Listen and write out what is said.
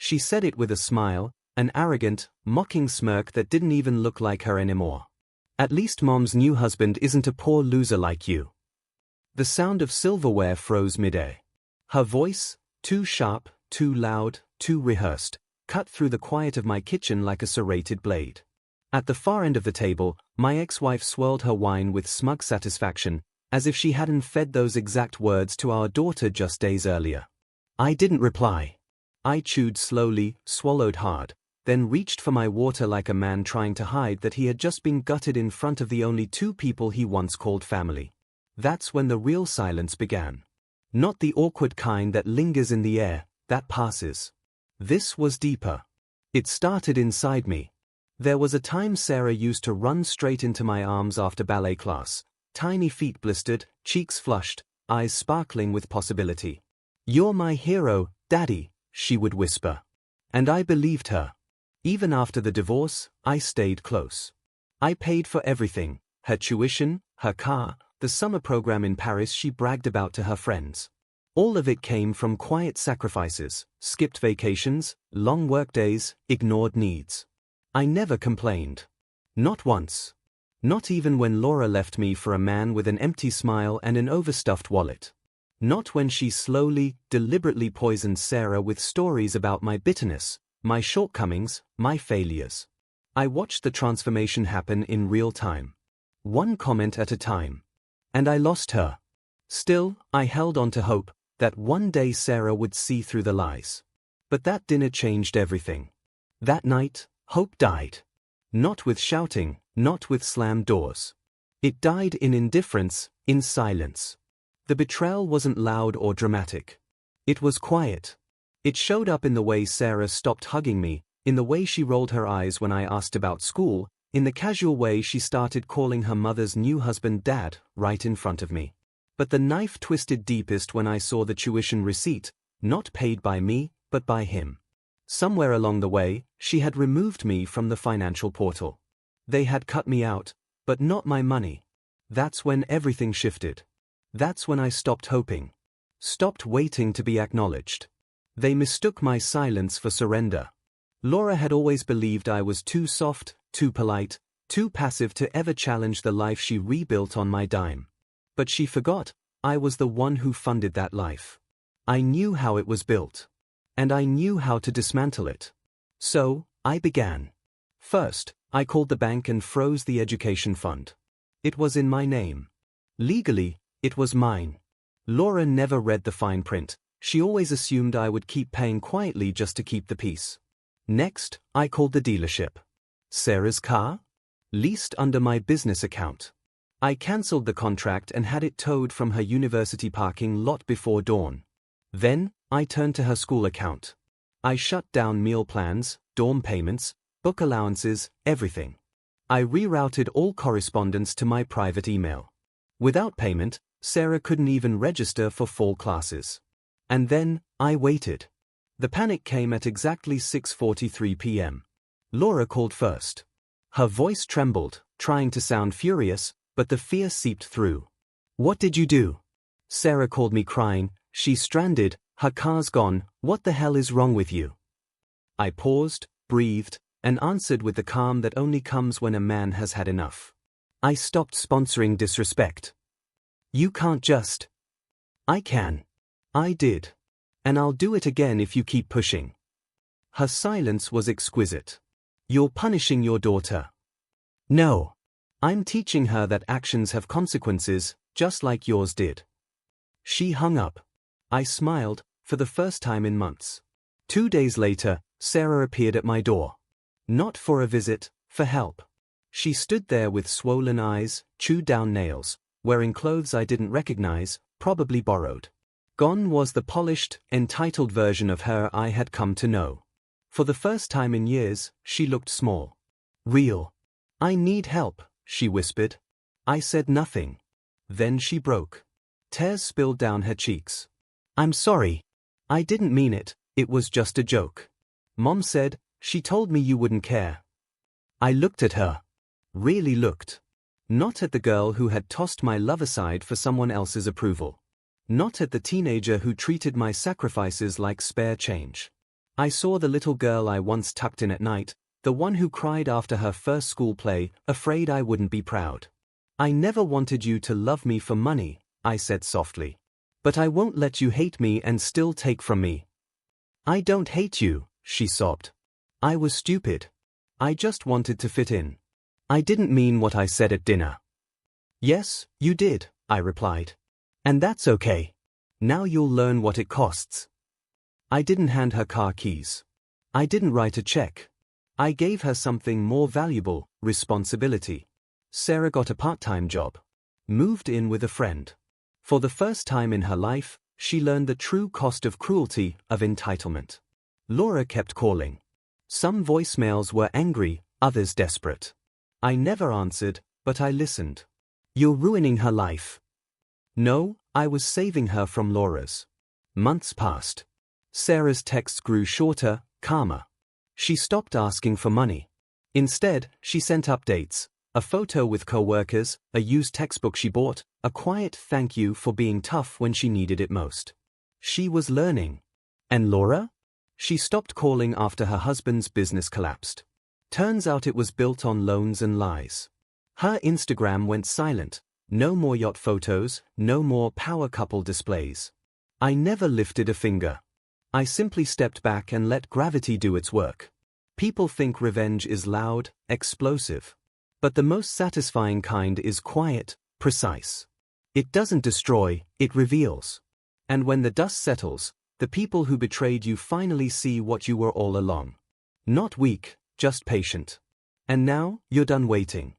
She said it with a smile, an arrogant, mocking smirk that didn't even look like her anymore. At least Mom's new husband isn't a poor loser like you. The sound of silverware froze midair. Her voice, too sharp, too loud, too rehearsed, cut through the quiet of my kitchen like a serrated blade. At the far end of the table, my ex-wife swirled her wine with smug satisfaction, as if she hadn't fed those exact words to our daughter just days earlier. I didn't reply. I chewed slowly, swallowed hard, then reached for my water like a man trying to hide that he had just been gutted in front of the only two people he once called family. That's when the real silence began. Not the awkward kind that lingers in the air, that passes. This was deeper. It started inside me. There was a time Sarah used to run straight into my arms after ballet class, tiny feet blistered, cheeks flushed, eyes sparkling with possibility. "You're my hero, Daddy," she would whisper. And I believed her. Even after the divorce, I stayed close. I paid for everything, her tuition, her car, the summer program in Paris she bragged about to her friends. All of it came from quiet sacrifices, skipped vacations, long workdays, ignored needs. I never complained. Not once. Not even when Laura left me for a man with an empty smile and an overstuffed wallet. Not when she slowly, deliberately poisoned Sarah with stories about my bitterness, my shortcomings, my failures. I watched the transformation happen in real time. One comment at a time. And I lost her. Still, I held on to hope that one day Sarah would see through the lies. But that dinner changed everything. That night, hope died. Not with shouting, not with slammed doors. It died in indifference, in silence. The betrayal wasn't loud or dramatic. It was quiet. It showed up in the way Sarah stopped hugging me, in the way she rolled her eyes when I asked about school, in the casual way she started calling her mother's new husband Dad, right in front of me. But the knife twisted deepest when I saw the tuition receipt, not paid by me, but by him. Somewhere along the way, she had removed me from the financial portal. They had cut me out, but not my money. That's when everything shifted. That's when I stopped hoping. Stopped waiting to be acknowledged. They mistook my silence for surrender. Laura had always believed I was too soft, too polite, too passive to ever challenge the life she rebuilt on my dime. But she forgot, I was the one who funded that life. I knew how it was built. And I knew how to dismantle it. So, I began. First, I called the bank and froze the education fund. It was in my name. Legally, it was mine. Laura never read the fine print. She always assumed I would keep paying quietly just to keep the peace. Next, I called the dealership. Sarah's car? Leased under my business account. I cancelled the contract and had it towed from her university parking lot before dawn. Then, I turned to her school account. I shut down meal plans, dorm payments, book allowances, everything. I rerouted all correspondence to my private email. Without payment, Sarah couldn't even register for fall classes. And then, I waited. The panic came at exactly 6:43 p.m. Laura called first. Her voice trembled, trying to sound furious, but the fear seeped through. "What did you do?" Sarah called me crying. "She's stranded, her car's gone, what the hell is wrong with you?" I paused, breathed, and answered with the calm that only comes when a man has had enough. "I stopped sponsoring disrespect." "You can't just." "I can. I did. And I'll do it again if you keep pushing." Her silence was exquisite. "You're punishing your daughter." "No. I'm teaching her that actions have consequences, just like yours did." She hung up. I smiled, for the first time in months. 2 days later, Sarah appeared at my door. Not for a visit, for help. She stood there with swollen eyes, chewed down nails, wearing clothes I didn't recognize, probably borrowed. Gone was the polished, entitled version of her I had come to know. For the first time in years, she looked small. Real. "I need help," she whispered. I said nothing. Then she broke. Tears spilled down her cheeks. "I'm sorry. I didn't mean it, it was just a joke. Mom said, she told me you wouldn't care." I looked at her. Really looked. Not at the girl who had tossed my love aside for someone else's approval. Not at the teenager who treated my sacrifices like spare change. I saw the little girl I once tucked in at night, the one who cried after her first school play, afraid I wouldn't be proud. I never wanted you to love me for money, I said softly. But I won't let you hate me and still take from me. I don't hate you, she sobbed. I was stupid. I just wanted to fit in. I didn't mean what I said at dinner. Yes, you did, I replied. And that's okay. Now you'll learn what it costs. I didn't hand her car keys. I didn't write a check. I gave her something more valuable, responsibility. Sarah got a part-time job. Moved in with a friend. For the first time in her life, she learned the true cost of cruelty, of entitlement. Laura kept calling. Some voicemails were angry, others desperate. I never answered, but I listened. You're ruining her life. No, I was saving her from Laura's. Months passed. Sarah's texts grew shorter, calmer. She stopped asking for money. Instead, she sent updates, a photo with co-workers, a used textbook she bought, a quiet thank you for being tough when she needed it most. She was learning. And Laura? She stopped calling after her husband's business collapsed. Turns out it was built on loans and lies. Her Instagram went silent. No more yacht photos, no more power couple displays. I never lifted a finger. I simply stepped back and let gravity do its work. People think revenge is loud, explosive. But the most satisfying kind is quiet, precise. It doesn't destroy, it reveals. And when the dust settles, the people who betrayed you finally see what you were all along. Not weak, just patient. And now, you're done waiting.